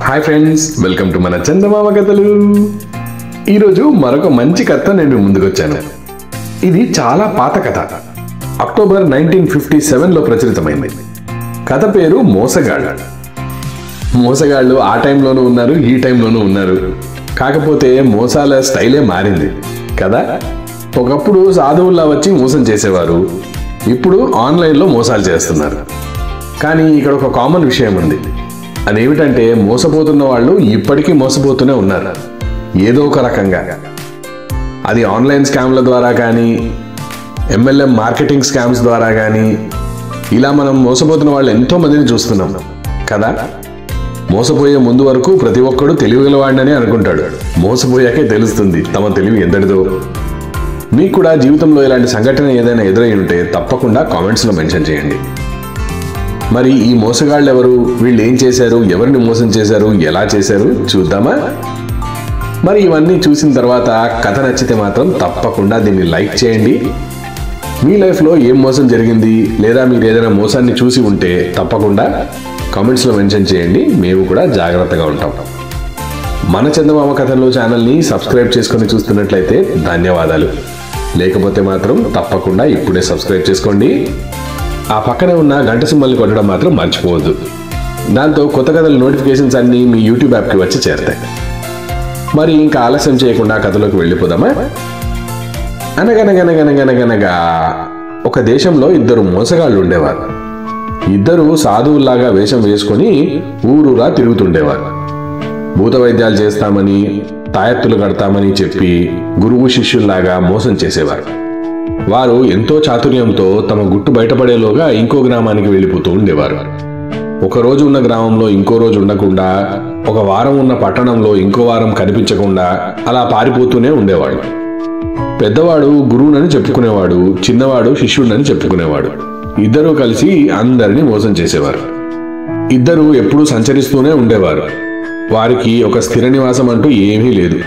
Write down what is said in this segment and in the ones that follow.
Hi friends, welcome to మన చందమామ కథలు. ఈరోజు మరొక మంచి కథ నేను ముందుకు వచ్చాను. ఇది చాలా పాత కథ. అక్టోబర్ 1957లో ప్రచురితమైంది. కథ పేరు మోసగాళ్ళు. మోసగాళ్ళు ఆ టైంలోనూ ఉన్నారు, ఈ టైంలోనూ ఉన్నారు. కాకపోతే మోసాల స్టైలే మారింది కదా. ఒకప్పుడు సాధువుల్లా వచ్చి మోసం చేసేవారు, ఇప్పుడు ఆన్లైన్లో మోసాలు చేస్తున్నారు. కానీ ఇక్కడ ఒక కామన్ విషయం ఉంది. అదేమిటంటే మోసపోతున్న వాళ్ళు ఇప్పటికీ మోసపోతూనే ఉన్నారు, ఏదో ఒక రకంగా. అది ఆన్లైన్ స్కామ్ల ద్వారా కానీ, MLM మార్కెటింగ్ స్కామ్స్ ద్వారా కానీ, ఇలా మనం మోసపోతున్న వాళ్ళు ఎంతో మందిని చూస్తున్నాం కదా. మోసపోయే ముందు వరకు ప్రతి ఒక్కడు తెలివిగలవాడినని అనుకుంటాడు. మోసపోయాకే తెలుస్తుంది తమ తెలివి ఎంతటిదో. మీకు కూడా జీవితంలో ఇలాంటి సంఘటన ఏదైనా ఎదురై ఉంటే తప్పకుండా కామెంట్స్లో మెన్షన్ చేయండి. మరి ఈ మోసగాళ్ళు ఎవరు, వీళ్ళు ఏం చేశారు, ఎవరిని మోసం చేశారు, ఎలా చేశారు చూద్దామా? మరి ఇవన్నీ చూసిన తర్వాత కథ నచ్చితే మాత్రం తప్పకుండా దీన్ని లైక్ చేయండి. మీ లైఫ్లో ఏం మోసం జరిగింది, లేదా మీరు ఏదైనా మోసాన్ని చూసి ఉంటే తప్పకుండా కామెంట్స్లో మెన్షన్ చేయండి. మేము కూడా జాగ్రత్తగా ఉంటాం. మన చందమామ కథలు ఛానల్ని సబ్స్క్రైబ్ చేసుకొని చూస్తున్నట్లయితే ధన్యవాదాలు. లేకపోతే మాత్రం తప్పకుండా ఇప్పుడే సబ్స్క్రైబ్ చేసుకోండి. ఆ పక్కనే ఉన్న గంట సింబల్ని కొట్టడం మాత్రం మర్చిపోవద్దు. దాంతో కొత్త కథల నోటిఫికేషన్స్ అన్నీ మీ యూట్యూబ్ యాప్కి వచ్చి చేరతాయి. మరి ఇంకా ఆలస్యం చేయకుండా కథలోకి వెళ్ళిపోదామా? అనగనగనగనగనగనగా ఒక దేశంలో ఇద్దరు మోసగాళ్ళు ఉండేవారు. ఇద్దరు సాధువుల్లాగా వేషం వేసుకొని ఊరూరా తిరుగుతుండేవారు. భూత వైద్యాలు చేస్తామని, తాయెత్తులు కడతామని చెప్పి గురువు శిష్యుల్లాగా మోసం చేసేవారు. వారు ఎంతో చాతుర్యంతో తమ గుట్టు బయటపడేలోగా ఇంకో గ్రామానికి వెళ్ళిపోతూ ఉండేవారు. ఒక రోజు ఉన్న గ్రామంలో ఇంకో రోజు ఉండకుండా, ఒక వారం ఉన్న పట్టణంలో ఇంకో వారం కనిపించకుండా అలా పారిపోతూనే ఉండేవాడు. పెద్దవాడు గురువునని చెప్పుకునేవాడు, చిన్నవాడు శిష్యుడని చెప్పుకునేవాడు. ఇద్దరూ కలిసి అందరినీ మోసం చేసేవారు. ఇద్దరూ ఎప్పుడూ సంచరిస్తూనే ఉండేవారు. వారికి ఒక స్థిర నివాసం అంటూ ఏమీ లేదు.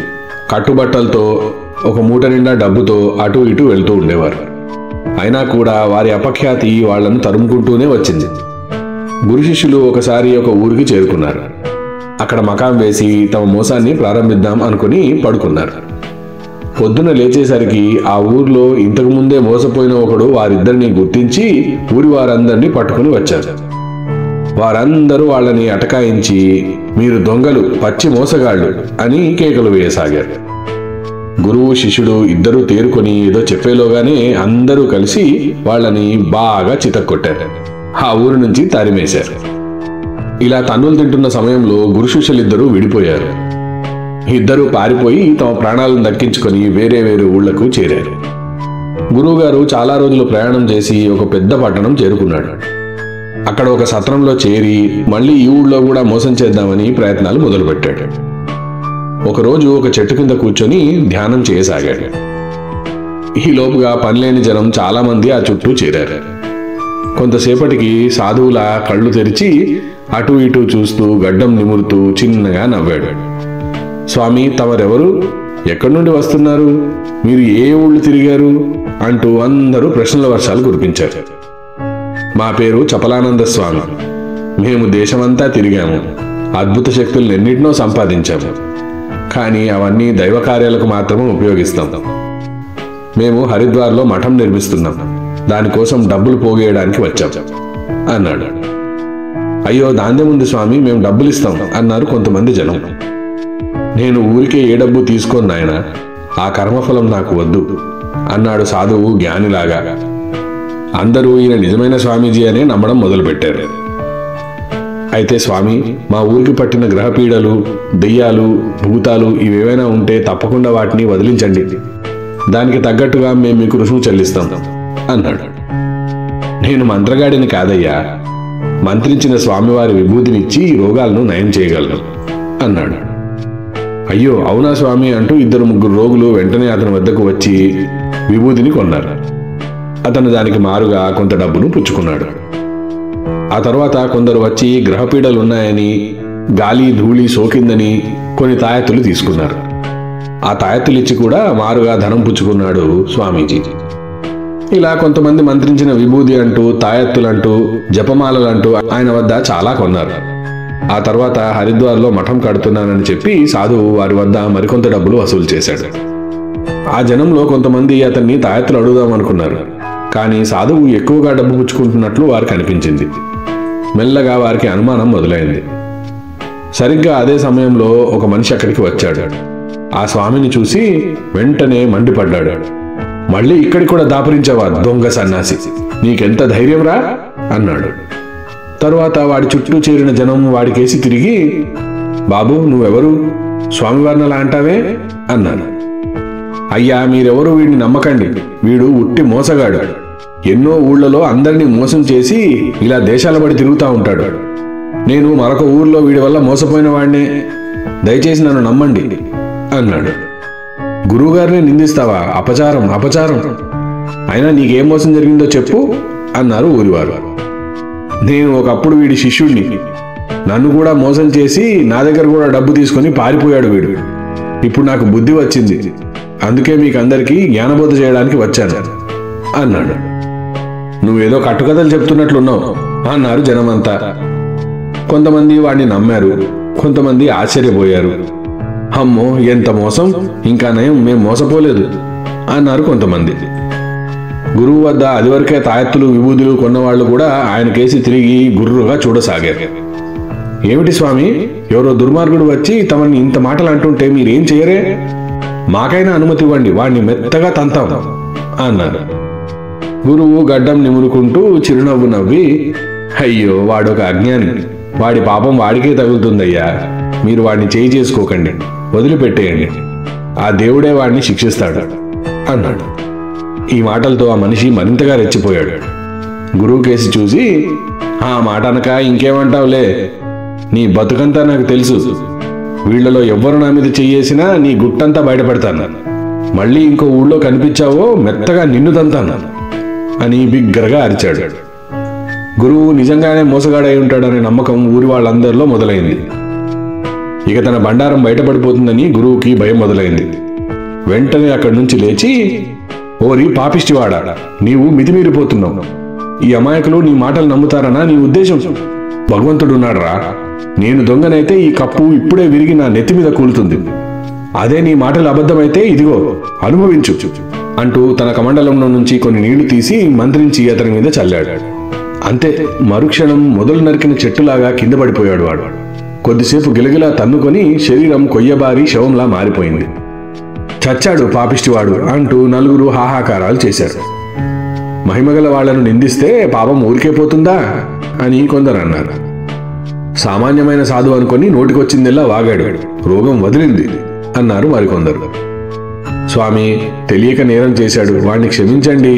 కట్టుబట్టలతో, ఒక మూట నిండా డబ్బుతో అటు ఇటు వెళ్తూ ఉండేవారు. అయినా కూడా వారి అపఖ్యాతి వాళ్లను తరుముకుంటూనే వచ్చింది. గురు శిష్యులు ఒకసారి ఒక ఊరికి చేరుకున్నారు. అక్కడ మకాం వేసి తమ మోసాన్ని ప్రారంభిద్దాం అనుకుని పడుకున్నారు. పొద్దున లేచేసరికి ఆ ఊర్లో ఇంతకు ముందే మోసపోయిన ఒకడు వారిద్దరిని గుర్తించి ఊరి వారందరినీ పట్టుకుని వచ్చారు. వారందరూ వాళ్ళని అటకాయించి, మీరు దొంగలు, పచ్చి మోసగాళ్ళు అని కేకలు వేయసాగారు. గురువు శిష్యుడు ఇద్దరూ తేరుకొని ఏదో చెప్పేలోగానే అందరూ కలిసి వాళ్ళని బాగా చితక్కొట్టారు. ఆ ఊరు నుంచి తరిమేశారు. ఇలా తన్నులు తింటున్న సమయంలో గురు శిష్యులిద్దరూ విడిపోయారు. ఇద్దరూ పారిపోయి తమ ప్రాణాలను దక్కించుకొని వేరే వేరే ఊళ్లకు చేరారు. గురువుగారు చాలా రోజులు ప్రయాణం చేసి ఒక పెద్ద పట్టణం చేరుకున్నాడు. అక్కడ ఒక సత్రంలో చేరి మళ్ళీ ఈ ఊళ్ళో కూడా మోసం చేద్దామని ప్రయత్నాలు మొదలుపెట్టాడు. ఒకరోజు ఒక చెట్టు కింద కూర్చొని ధ్యానం చేయసాగాడు. ఈలోపుగా పనిలేని జనం చాలా మంది ఆ చుట్టూ చేరారు. కొంతసేపటికి సాధువుల కళ్ళు తెరిచి అటు ఇటు చూస్తూ గడ్డం నిమురుతూ చిన్నగా నవ్వాడు. స్వామి, తమరెవరు, ఎక్కడి నుండి వస్తున్నారు, మీరు ఏ ఊళ్ళు తిరిగారు అంటూ అందరూ ప్రశ్నల వర్షాలు కురిపించారు. మా పేరు చపలానంద స్వామి. మేము దేశమంతా తిరిగాము, అద్భుత శక్తులను ఎన్నిటినో సంపాదించాము. కానీ అవన్నీ దైవ కార్యాలకు మాత్రమే ఉపయోగిస్తాం. మేము హరిద్వార్లో మఠం నిర్మిస్తున్నాం, దానికోసం డబ్బులు పోగేయడానికి వచ్చాం అన్నాడు. అయ్యో, దాందేముంది స్వామి, మేము డబ్బులు ఇస్తాం అన్నారు కొంతమంది జనం. నేను ఊరికే ఏ డబ్బు తీసుకోను నాయన, ఆ కర్మఫలం నాకు వద్దు అన్నాడు సాధువు జ్ఞానిలాగా. అందరూ ఈయన నిజమైన స్వామీజీ అనే నమ్మడం మొదలుపెట్టారు. అయితే స్వామి, మా ఊరికి పట్టిన గ్రహపీడలు, దెయ్యాలు, భూతాలు ఇవేవైనా ఉంటే తప్పకుండా వాటిని వదిలించండి, దానికి తగ్గట్టుగా మేము మీకు రుసుము చెల్లిస్తాం అన్నాడు. నేను మంత్రగాడిని కాదయ్యా, మంత్రించిన స్వామివారి విభూతినిచ్చి రోగాలను నయం చేయగలను అన్నాడు. అయ్యో అవునా స్వామి అంటూ ఇద్దరు ముగ్గురు రోగులు వెంటనే అతని వద్దకు వచ్చి విభూతిని కొన్నారు. అతను దానికి మారుగా కొంత డబ్బును పుచ్చుకున్నాడు. ఆ తర్వాత కొందరు వచ్చి గ్రహపీడలున్నాయని, గాలి ధూళి సోకిందని కొన్ని తాయెత్తులు తీసుకున్నారు. ఆ తాయెత్తులిచ్చి కూడా మారుగా ధనం పుచ్చుకున్నాడు స్వామీజీ. ఇలా కొంతమంది మంత్రించిన విభూది అంటూ, తాయెత్తులంటూ, జపమాలలంటూ ఆయన వద్ద చాలా కొన్నారు. ఆ తర్వాత హరిద్వార్లో మఠం కడుతున్నానని చెప్పి సాధువు వారి వద్ద మరికొంత డబ్బులు వసూలు చేశాడు. ఆ జనంలో కొంతమంది అతన్ని తాయెత్తులు అడుగుదామనుకున్నారు. కానీ సాధువు ఎక్కువగా డబ్బు పుచ్చుకుంటున్నట్లు వారికి అనిపించింది. మెల్లగా వారికి అనుమానం మొదలైంది. సరిగ్గా అదే సమయంలో ఒక మనిషి అక్కడికి వచ్చాడు. ఆ స్వామిని చూసి వెంటనే మండిపడ్డాడు. మళ్ళీ ఇక్కడికి కూడా దాపురించావా దొంగ సన్నాసి, నీకెంత ధైర్యంరా అన్నాడు. తరువాత వాడి చుట్టూ చేరిన జనం వాడికేసి తిరిగి, బాబు నువ్వెవరు, స్వామివారిని అలా అంటావే అన్నాడు. అయ్యా మీరెవరు వీడిని నమ్మకండి, వీడు ఉట్టి మోసగాడు. ఎన్నో ఊళ్ళలో అందరినీ మోసం చేసి ఇలా దేశాల పడి తిరుగుతూ ఉంటాడు. నేను మరొక ఊర్లో వీడి వల్ల మోసపోయిన వాడినే, దయచేసి నన్ను నమ్మండి అన్నాడు. గురువుగారిని నిందిస్తావా, అపచారం అపచారం. అయినా నీకేం మోసం జరిగిందో చెప్పు అన్నారు ఊరివారు. నేను ఒకప్పుడు వీడి శిష్యుడిని, నన్ను కూడా మోసం చేసి నా దగ్గర కూడా డబ్బు తీసుకొని పారిపోయాడు వీడు. ఇప్పుడు నాకు బుద్ధి వచ్చింది, అందుకే మీకు అందరికీ జ్ఞానబోధ చేయడానికి వచ్చాను అన్నాడు. నువ్వేదో కట్టుకథలు చెప్తున్నట్లున్నావు అన్నారు జనమంతా. కొంతమంది వాడిని నమ్మారు, కొంతమంది ఆశ్చర్యపోయారు. అమ్మో ఎంత మోసం, ఇంకా నయం మేం మోసపోలేదు అన్నారు కొంతమంది. గురువు వద్ద అదివరకే తాయెత్తులు విభూతులు కొన్నవాళ్లు కూడా ఆయన కేసి తిరిగి గుర్రుగా చూడసాగారు. ఏమిటి స్వామి, ఎవరో దుర్మార్గుడు వచ్చి తమని ఇంత మాటలు అంటుంటే మీరేం చేయరే, మాకైనా అనుమతి ఇవ్వండి, వాడిని మెత్తగా తంతాం అన్నారు. గురువు గడ్డం నిమురుకుంటూ చిరునవ్వు నవ్వి, అయ్యో వాడొక అజ్ఞాని, వాడి పాపం వాడికే తగులుతుందయ్యా, మీరు వాడిని చేయి చేసుకోకండి, వదిలిపెట్టేయండి, ఆ దేవుడే వాడిని శిక్షిస్తాడు అన్నాడు. ఈ మాటలతో ఆ మనిషి మరింతగా రెచ్చిపోయాడు. గురువు కేసి చూసి, ఆ మాట అనక ఇంకేమంటావులే, నీ బతుకంతా నాకు తెలుసు, వీళ్లలో ఎవ్వరు నా మీద చెయ్యేసినా నీ గుట్టంతా బయటపడతాను, మళ్ళీ ఇంకో ఊళ్ళో కనిపించావో మెత్తగా నిన్ను తంతాను అని బిగ్గరగా అరిచాడు. గురువు నిజంగానే మోసగాడై ఉంటాడనే నమ్మకం ఊరి వాళ్ళందరిలో మొదలైంది. ఇక తన బండారం బయటపడిపోతుందని గురువుకి భయం మొదలైంది. వెంటనే అక్కడి నుంచి లేచి, ఓరి పాపిష్టివాడా, నీవు మితిమీరిపోతున్నావు, ఈ అమాయకులు నీ మాటలు నమ్ముతారనా నీ ఉద్దేశం? భగవంతుడున్నాడ్రా, నేను దొంగనైతే ఈ కప్పు ఇప్పుడే విరిగి నా నెత్తి మీద కూలుతుంది, అదే నీ మాటలు అబద్ధమైతే ఇదిగో అనుభవించు అంటూ తన కమండలంలో నుంచి కొన్ని నీళ్లు తీసి మంత్రించి అతని మీద చల్లాడు. అంతే, మరుక్షణం మొదలు నరికిన చెట్టులాగా కింద పడిపోయాడు వాడు. కొద్దిసేపు గిలగిలా తన్నుకొని శరీరం కొయ్యబారి శవంలా మారిపోయింది. చచ్చాడు పాపిష్టివాడు అంటూ నలుగురు హాహాకారాలు చేశారు. మహిమగల వాళ్లను నిందిస్తే పాపం ఊరికే పోతుందా అని కొందరు అన్నారు. సామాన్యమైన సాధు అనుకొని నోటికొచ్చిందెల్లా వాగాడు, రోగం వదిలింది అన్నారు మరికొందరు. స్వామి తెలియక నేరం చేశాడు, వాణ్ణి క్షమించండి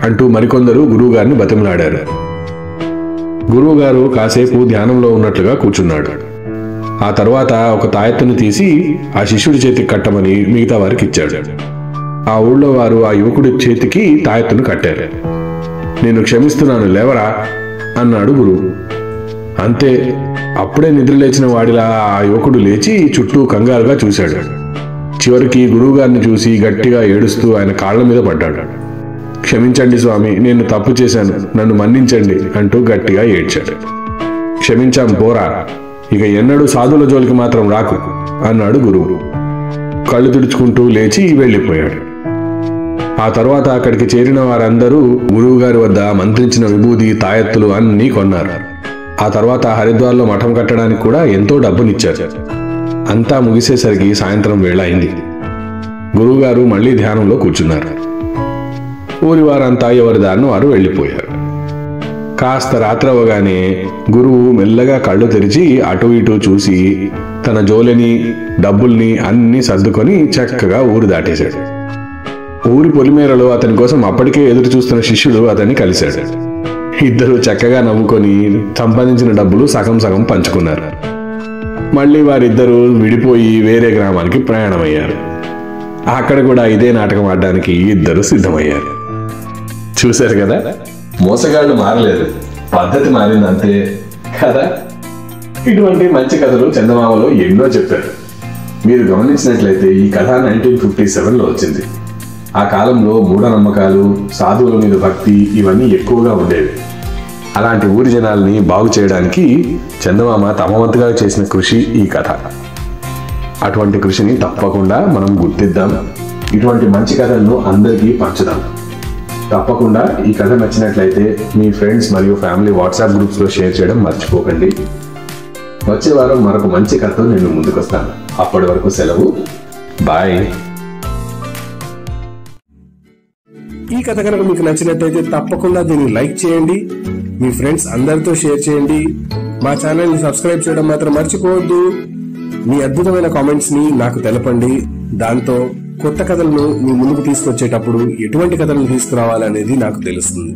అంటూ మరికొందరు గురువుగారిని బతిమలాడారు. గురువుగారు కాసేపు ధ్యానంలో ఉన్నట్లుగా కూర్చున్నాడు. ఆ తర్వాత ఒక తాయెత్తును తీసి ఆ శిష్యుడి చేతికి కట్టమని మిగతా వారికి ఇచ్చాడు. ఆ ఊళ్ళో వారు ఆ యువకుడి చేతికి తాయెత్తును కట్టారు. నేను క్షమిస్తున్నాను, లేవరా అన్నాడు గురువు. అంతే, అప్పుడే నిద్రలేచిన వాడిలా ఆ యువకుడు లేచి చుట్టూ కంగారుగా చూశాడు. చివరికి గురువుగారిని చూసి గట్టిగా ఏడుస్తూ ఆయన కాళ్ల మీద పడ్డాడు. క్షమించండి స్వామి, నేను తప్పు చేశాను, నన్ను మన్నించండి అంటూ గట్టిగా ఏడ్చాడు. క్షమించాం పోరా, ఇక ఎన్నడూ సాధువుల జోలికి మాత్రం రాకు అన్నాడు గురువు. కళ్ళు తుడుచుకుంటూ లేచి వెళ్ళిపోయాడు. ఆ తర్వాత అక్కడికి చేరిన వారందరూ గురువుగారి వద్ద మంత్రించిన విభూది తాయెత్తులు అన్నీ కొన్నారు. ఆ తర్వాత హరిద్వార్లో మఠం కట్టడానికి కూడా ఎంతో డబ్బునిచ్చారు. అంతా ముగిసేసరికి సాయంత్రం వేళ అయింది. గురువుగారు మళ్లీ ధ్యానంలో కూర్చున్నారు. ఊరి వారంతా ఎవరి దారిన వారు వెళ్ళిపోయారు. కాస్త రాత్రవగానే గురువు మెల్లగా కళ్ళు తెరిచి అటు ఇటు చూసి తన జోలెని డబ్బుల్ని అన్ని సర్దుకొని చక్కగా ఊరు దాటేశాడు. ఊరి పొలిమేరలో అతని కోసం అప్పటికే ఎదురు చూస్తున్న శిష్యుడు అతన్ని కలిశాడు. ఇద్దరు చక్కగా నవ్వుకొని సంపాదించిన డబ్బులు సగం సగం పంచుకున్నారు. మళ్ళీ వారిద్దరూ విడిపోయి వేరే గ్రామానికి ప్రయాణమయ్యారు. అక్కడ కూడా ఇదే నాటకం ఆడడానికి ఇద్దరు సిద్ధమయ్యారు. చూశారు కదా, మోసగాళ్ళు మారలేదు, పద్ధతి మారిందంతే కదా. ఇటువంటి మంచి కథలు చందమామలో ఎన్నో చెప్పారు. మీరు గమనించినట్లయితే ఈ కథ 1957లో వచ్చింది. ఆ కాలంలో మూఢనమ్మకాలు, సాధువుల మీద భక్తి ఇవన్నీ ఎక్కువగా ఉండేవి. అలాంటి ఊరి జనాల్ని బాగు చేయడానికి చందమామ తమ వంతుగా చేసిన కృషి ఈ కథ. అటువంటి కృషిని తప్పకుండా మనం గుర్తిద్దాం. ఇటువంటి మంచి కథలను అందరికీ పంచుదాం. తప్పకుండా ఈ కథ నచ్చినట్లయితే మీ ఫ్రెండ్స్ మరియు ఫ్యామిలీ వాట్సాప్ గ్రూప్స్లో షేర్ చేయడం మర్చిపోకండి. వచ్చే వారం మరొక మంచి కథతో నేను ముందుకొస్తాను. అప్పటి వరకు సెలవు. బాయ్. ఈ కథ కనుక మీకు నచ్చినట్లయితే తప్పకుండా దీన్ని లైక్ చేయండి, మీ ఫ్రెండ్స్ అందరితో షేర్ చేయండి. మా ఛానల్ని సబ్స్క్రైబ్ చేయడం మాత్రం మర్చిపోవద్దు. మీ అద్భుతమైన కామెంట్స్ ని నాకు తెలపండి. దాంతో కొత్త కథలను మీ ముందుకు తీసుకొచ్చేటప్పుడు ఎటువంటి కథలను తీసుకురావాలనేది నాకు తెలుస్తుంది.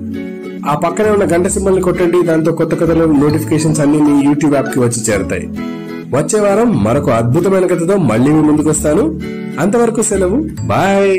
ఆ పక్కనే ఉన్న గంట సింబల్ని కొట్టండి. దాంతో కొత్త కథల నోటిఫికేషన్స్ అన్ని మీ యూట్యూబ్ యాప్ కి వచ్చి చేరతాయి. వచ్చే వారం మరొక అద్భుతమైన కథతో మళ్ళీ మీ ముందుకు వస్తాను. అంతవరకు సెలవు. బాయ్.